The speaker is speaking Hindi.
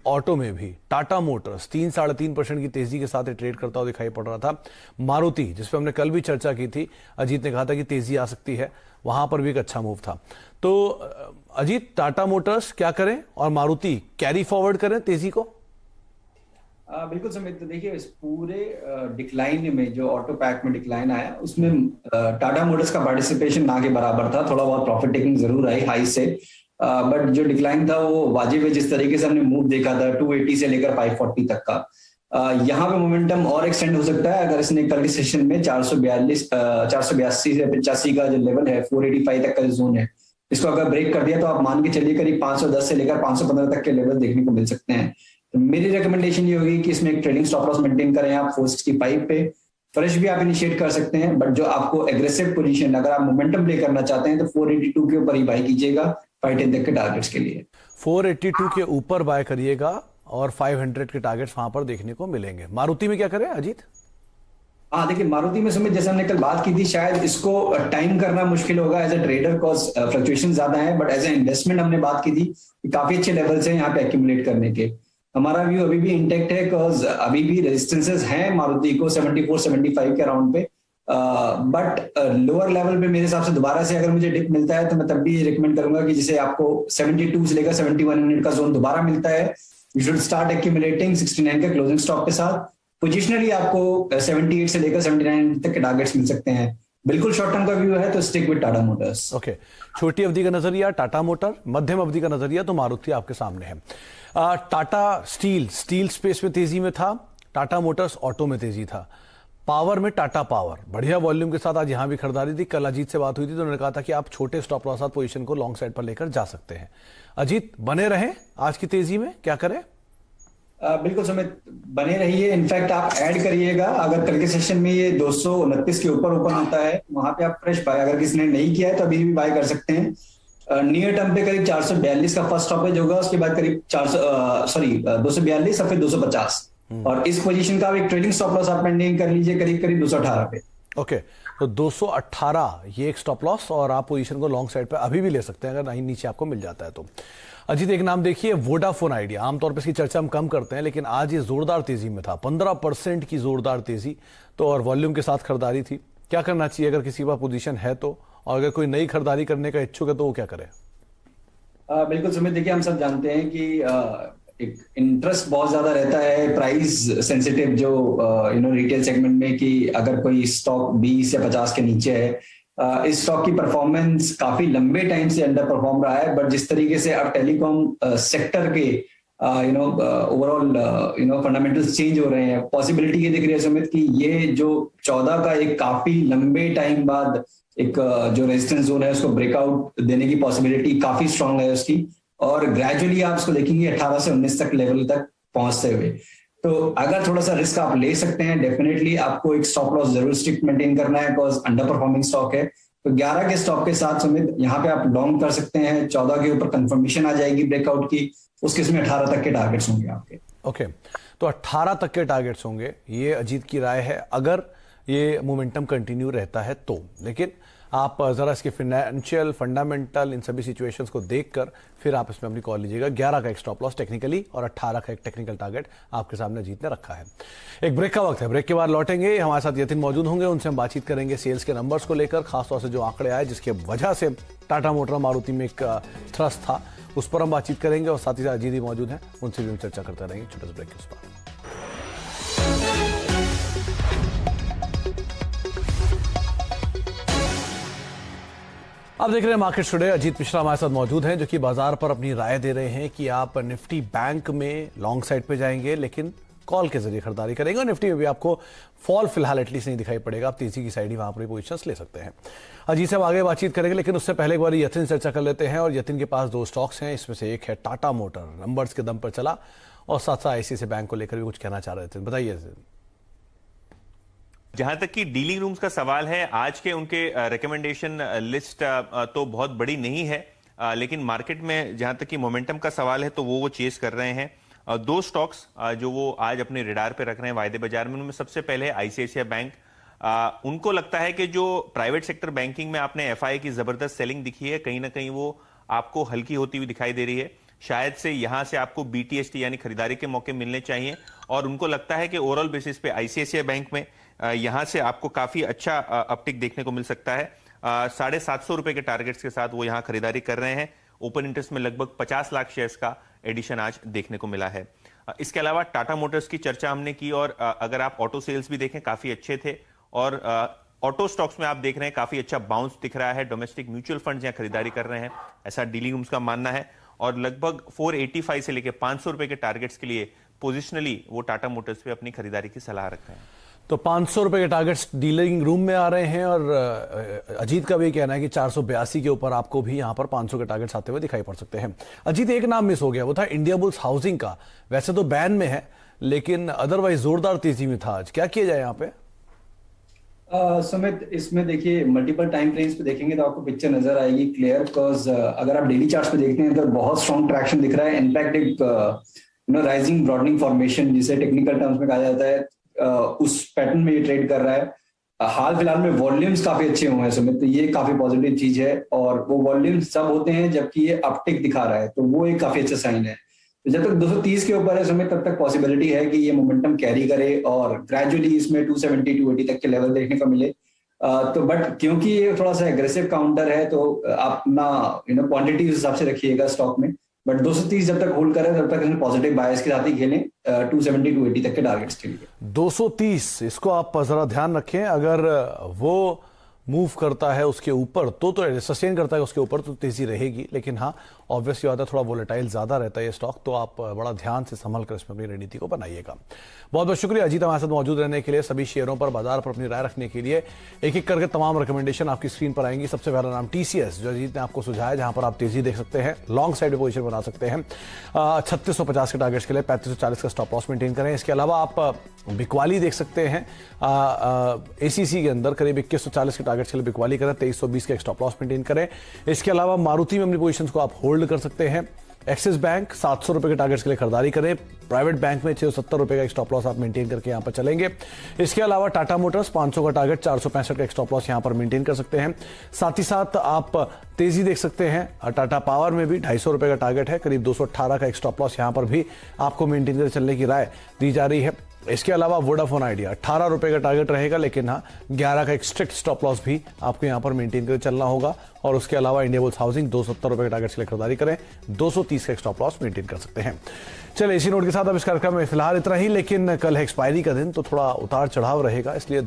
ऑटो में भी टाटा मोटर्स 3-3.5% की तेजी के साथ ट्रेड करता हुआ दिखाई पड़ रहा था। मारुति, जिस पर हमने कल भी चर्चा की थी, अजीत ने कहा था कि तेजी आ सकती है, वहां पर भी एक अच्छा मूव था। तो अजीत, टाटा मोटर्स क्या करें और मारुति कैरी फॉरवर्ड करें तेजी को? बिल्कुल समित, तो देखिए इस पूरे डिक्लाइन में जो ऑटो पैक में डिक्लाइन आया उसमें टाटा मोटर्स का पार्टिसिपेशन ना के बराबर था। थोड़ा बहुत प्रॉफिट टेकिंग जरूर आई हाई से, बट जो डिक्लाइन था वो वाजिब है। जिस तरीके से हमने मूव देखा था 280 से लेकर 540 तक का, यहाँ पे मोमेंटम और एक्सटेंड हो सकता है अगर इसने कल के सेशन में 482 से 85 का जो लेवल है, 485 तक का जो जोन है, इसको अगर ब्रेक कर दिया तो आप मान के चलिए करीब 510 से लेकर 515 तक के लेवल देखने को मिल सकते हैं। तो मेरी रिकमेंडेशन ये होगी कि इसमें एक ट्रेडिंग स्टॉप लॉस मेंटेन करें आप 465 पे। फ्रेश भी आप इनिशिएट कर सकते हैं, बट जो आपको एग्रेसिव पोजीशन, अगर आप मोमेंटम प्ले करना चाहते हैं तो 482 के ऊपर ही बाय कीजिएगा 510 तक के टारगेट्स के लिए। 482 के ऊपर बाय करिएगा और 500 के टारगेट्स वहां पर देखने को मिलेंगे। मारुति में क्या करें अजीत? हाँ देखिए, मारुति में सुमित, जैसे हमने कल बात की थी, शायद इसको टाइम करना मुश्किल होगा as a trader, cause fluctuation ज्यादा है, बट एज ए इन्वेस्टमेंट हमने बात की थी कि काफी अच्छे लेवल्स हैं यहाँ पे एक्यूमुलेट करने के। हमारा व्यू अभी भी इंटेक्ट है, कॉज अभी भी रेजिस्टेंसेस हैं मारुति को 74-75 के अराउंड पे, बट लोअर लेवल पे मेरे हिसाब से दोबारा से अगर मुझे डिप मिलता है तो मैं तब भी रिकमेंड करूंगा कि जिसे आपको 72 से लेकर 7100 का जोन दोबारा मिलता है, यू शुड स्टार्ट एक्यूमुलेटिंग 69 के क्लोजिंग स्टॉप के साथ। पोजिशनली आपको 78 से लेकर 79 तक के टारगेट्स मिल सकते हैं। बिल्कुल शॉर्ट टर्म का व्यू है तो stick with Tata Motors. Okay, छोटी अवधि का नजरिया टाटा मोटर, मध्यम अवधि का नजरिया तो मारुति आपके सामने है। टाटा स्टील स्पेस में तेजी में था, टाटा मोटर्स ऑटो में तेजी था। पावर में टाटा पावर बढ़िया वॉल्यूम के साथ आज यहां भी खरीदारी थी। कल अजीत से बात हुई थी तो उन्होंने कहा था कि आप छोटे स्टॉप लॉस साथ पोजीशन को लॉन्ग साइड पर लेकर जा सकते हैं। अजीत, बने रहें आज की तेजी में, क्या करें? बिल्कुल सुमित, बने रहिए। इनफैक्ट आप ऐड करिएगा, अगर कल के सेशन में ये 229 के ऊपर ओपन होता है वहां पे आप फ्रेश बाय, अगर किसी ने नहीं किया है तो अभी भी बाय कर सकते हैं। नियर टर्म पे करीब 442 का फर्स्ट स्टॉपेज होगा, उसके बाद करीब 242 और फिर 250, और इस पोजीशन का एक ट्रेडिंग स्टॉप लॉस आप मेंटेन कर लीजिए करीब करीब 218 पे। ओके, तो 218 ये एक स्टॉप लॉस, और आप पोजीशन को लॉन्ग साइड पे अभी भी ले सकते हैं अगर नहीं नीचे आपको मिल जाता है तो। अजीत, एक नाम देखिए, वोडाफोन आइडिया। आमतौर पर इसकी चर्चा हम कम करते हैं, लेकिन आज ये जोरदार तेजी में था, 15% की जोरदार तेजी तो, और वॉल्यूम के साथ खरीदारी थी। क्या करना चाहिए अगर किसी का पोजीशन है तो, और अगर कोई नई खरीदारी करने का इच्छुक है तो वो क्या करे? बिल्कुल सुमित, देखिए हम सब जानते हैं कि एक इंटरेस्ट बहुत ज्यादा रहता है प्राइस सेंसिटिव जो रिटेल सेगमेंट में, कि अगर कोई स्टॉक 20 या 50 के नीचे है, इस स्टॉक की परफॉर्मेंस काफी लंबे टाइम से अंडर परफॉर्म रहा है। बट जिस तरीके से अब टेलीकॉम सेक्टर के ओवरऑल फंडामेंटल्स चेंज हो रहे हैं, पॉसिबिलिटी ये दिख रही है सुमित कि ये जो 14 का एक काफी लंबे टाइम बाद एक जो रेजिस्टेंस जोन है उसको ब्रेकआउट देने की पॉसिबिलिटी काफी स्ट्रांग है उसकी, और ग्रेजुअली आप उसको देखेंगे 18 से 19 तक लेवल तक पहुंचते हुए। तो अगर थोड़ा सा रिस्क आप ले सकते हैं, डेफिनेटली आपको एक स्टॉप लॉस जरूर स्ट्रिक्ट मेंटेन करना है, बिकॉज अंडर परफॉर्मिंग स्टॉक है। तो 11 के स्टॉक के साथ सुमित यहाँ पे आप लॉन्ग कर सकते हैं। 14 के ऊपर कंफर्मेशन आ जाएगी ब्रेकआउट की, उस केस में 18 तक के टारगेट्स होंगे आपके। ओके, तो 18 तक के टारगेट्स होंगे, ये अजीत की राय है अगर ये मोमेंटम कंटिन्यू रहता है तो। लेकिन आप जरा इसके फाइनेंशियल फंडामेंटल इन सभी सिचुएशंस को देखकर फिर आप इसमें अपनी कॉल लीजिएगा। 11 का एक स्टॉप लॉस टेक्निकली और 18 का एक टेक्निकल टारगेट आपके सामने अजीत ने रखा है। एक ब्रेक का वक्त है, ब्रेक के बाद लौटेंगे। हमारे साथ यतिन मौजूद होंगे, उनसे हम बातचीत करेंगे सेल्स के नंबर्स को लेकर, खासतौर से जो आंकड़े आए जिसके वजह से टाटा मोटर मारुति में एक थ्रस्ट था, उस पर हम बातचीत करेंगे। और साथ ही साथ अजीत ही मौजूद हैं, उनसे भी हम चर्चा करते रहेंगे छोटे से ब्रेक के उस पर। आप देख रहे हैं मार्केट टुडे। अजीत मिश्रा हमारे साथ मौजूद हैं जो कि बाजार पर अपनी राय दे रहे हैं कि आप निफ्टी बैंक में लॉन्ग साइड पे जाएंगे लेकिन कॉल के जरिए खरीदारी करेंगे, और निफ्टी में भी आपको फॉल फिलहाल एटलीस्ट नहीं दिखाई पड़ेगा, आप तेजी की साइड ही वहां पर पोजीशंस ले सकते हैं। अजीत से हम आगे बातचीत करेंगे, लेकिन उससे पहले एक बार यतिन से चर्चा कर लेते हैं। और यतिन के पास 2 स्टॉक्स हैं, इसमें से एक है टाटा मोटर, नंबर्स के दम पर चला, और साथ साथ आईसीआईसीआई बैंक को लेकर भी कुछ कहना चाह रहे थे, बताइए। जहां तक कि डीलिंग रूम्स का सवाल है, आज के उनके रिकमेंडेशन लिस्ट तो बहुत बड़ी नहीं है, लेकिन मार्केट में जहां तक कि मोमेंटम का सवाल है तो वो चेस कर रहे हैं। 2 स्टॉक्स जो वो आज अपने रिडार पे रख रहे हैं वायदे बाजार में, उनमें सबसे पहले आईसीआईसीआई बैंक। उनको लगता है कि जो प्राइवेट सेक्टर बैंकिंग में आपने एफआई की जबरदस्त सेलिंग दिखी है, कहीं ना कहीं वो आपको हल्की होती हुई दिखाई दे रही है। शायद से यहां से आपको BTST यानी खरीदारी के मौके मिलने चाहिए, और उनको लगता है कि ओवरऑल बेसिस पे ICICI बैंक में यहां से आपको काफी अच्छा अपटिक देखने को मिल सकता है। 750 रुपए के टारगेट्स के साथ वो यहां खरीदारी कर रहे हैं। ओपन इंटरेस्ट में लगभग 50 लाख शेयर्स का एडिशन आज देखने को मिला है। इसके अलावा टाटा मोटर्स की चर्चा हमने की, और अगर आप ऑटो सेल्स भी देखें काफी अच्छे थे, और ऑटो स्टॉक्स में आप देख रहे हैं काफी अच्छा बाउंस दिख रहा है। डोमेस्टिक म्यूचुअल फंड्स यहां खरीदारी कर रहे हैं, ऐसा डीलिंग रूम्स का मानना है, और लगभग 485 से लेकर 500 रुपए के टारगेट्स के लिए पोजिशनली वो टाटा मोटर्स पे अपनी खरीदारी की सलाह रख रहे हैं। तो 500 रुपए के टारगेट्स डीलिंग रूम में आ रहे हैं, और अजीत का भी कहना है कि 482 के ऊपर आपको भी यहां पर 500 के टारगेट्स आते हुए दिखाई पड़ सकते हैं। अजीत, एक नाम मिस हो गया, वो था इंडियाबुल्स हाउसिंग का। वैसे तो बैन में है, लेकिन अदरवाइज जोरदार तेजी में था आज। क्या किया जाए यहाँ पे? सुमित, इसमें देखिए मल्टीपल टाइम फ्रेम्स पे देखेंगे तो आपको पिक्चर नजर आएगी क्लियर, बिकॉज अगर आप डेली चार्ट्स पे देखते हैं तो बहुत स्ट्रॉन्ग ट्रैक्शन दिख रहा है। इनफैक्ट एक राइजिंग ब्रॉडनिंग फॉर्मेशन जिसे टेक्निकल टर्म्स में कहा जाता है, उस पैटर्न में ये ट्रेड कर रहा है। हाल फिलहाल में वॉल्यूम्स काफी अच्छे हुए हैं सुमित, तो ये काफी पॉजिटिव चीज है, और वो वॉल्यूम्स सब होते हैं जबकि ये अपटिक दिखा रहा है, तो वो एक काफी अच्छा साइन है। तो जब तक 230 के ऊपर है सुमित, तब तक पॉसिबिलिटी है कि ये मोमेंटम कैरी करे और ग्रेजुअली इसमें 270 280 तक के लेवल देखने को मिले। तो बट क्योंकि ये थोड़ा सा एग्रेसिव काउंटर है, तो आप अपना क्वांटिटी उस हिसाब से रखिएगा स्टॉक में। बट 230 जब तक होल्ड करें तब तक पॉजिटिव बायस के साथ ही खेलें 270 280 तक के टारगेट्स के लिए। 230 इसको आप जरा ध्यान रखें, अगर वो मूव करता है उसके ऊपर तो सस्टेन करता है उसके ऊपर तो तेजी रहेगी, लेकिन हाँ ऑब्वियसली बात है थोड़ा वोलेटाइल ज्यादा रहता है ये स्टॉक, तो आप बड़ा ध्यान से संभल कर इसमें अपनी रणनीति को बनाइएगा। बहुत बहुत शुक्रिया अजीत हमारे साथ मौजूद रहने के लिए। सभी शेयरों पर, बाजार पर अपनी राय रखने के लिए एक एक करके तमाम रिकमेंडेशन आपकी स्क्रीन पर आएंगी। सबसे पहला नाम TCS जो अजीत ने आपको सुझाया, जहां पर आप तेजी देख सकते हैं, लॉन्ग साइड में पोजीशन बना सकते हैं। 3650 के टारगेट्स के लिए 3540 का स्टॉप लॉस मेंटेन करें। इसके अलावा आप बिकवाली देख सकते हैं, ACC के अंदर करीब 2140 के टारगेट्स के लिए बिकवाली करें, 2320 का स्टॉप लॉस मेंटेन करें। इसके अलावा मारुति में अपनी पोजीशंस को आप होल्ड कर सकते हैं। एक्सिस बैंक 700 रुपए के टारगेट्स के लिए खरीदारी करें। प्राइवेट बैंक में 670 रुपए का स्टॉप लॉस आप मेंटेन करके यहां पर चलेंगे। इसके अलावा टाटा मोटर्स 500 का टारगेट, 465 का स्टॉप लॉस यहां पर मेंटेन कर सकते हैं। साथ ही साथ आप तेजी देख सकते हैं, टाटा पावर में भी 250 रुपए का टारगेट है, करीब 218 का स्टॉप लॉस यहां पर भी आपको मेंटेन कर चलने की राय दी जा रही है। इसके अलावा वोडाफोन आइडिया 18 रुपए का टारगेट रहेगा, लेकिन हाँ 11 का एक स्ट्रिक्ट स्टॉप लॉस भी आपको यहां पर मेंटेन करके चलना होगा। और उसके अलावा इंडियाबुल्स हाउसिंग 270 रुपए के टारगेट के लिए खरीदारी करें, 230 का स्टॉप लॉस मेंटेन कर सकते हैं। चलिए इसी नोट के साथ अब इस कार्यक्रम में फिलहाल इतना ही, लेकिन कल है एक्सपायरी का दिन, तो थोड़ा उतार चढ़ाव रहेगा, इसलिए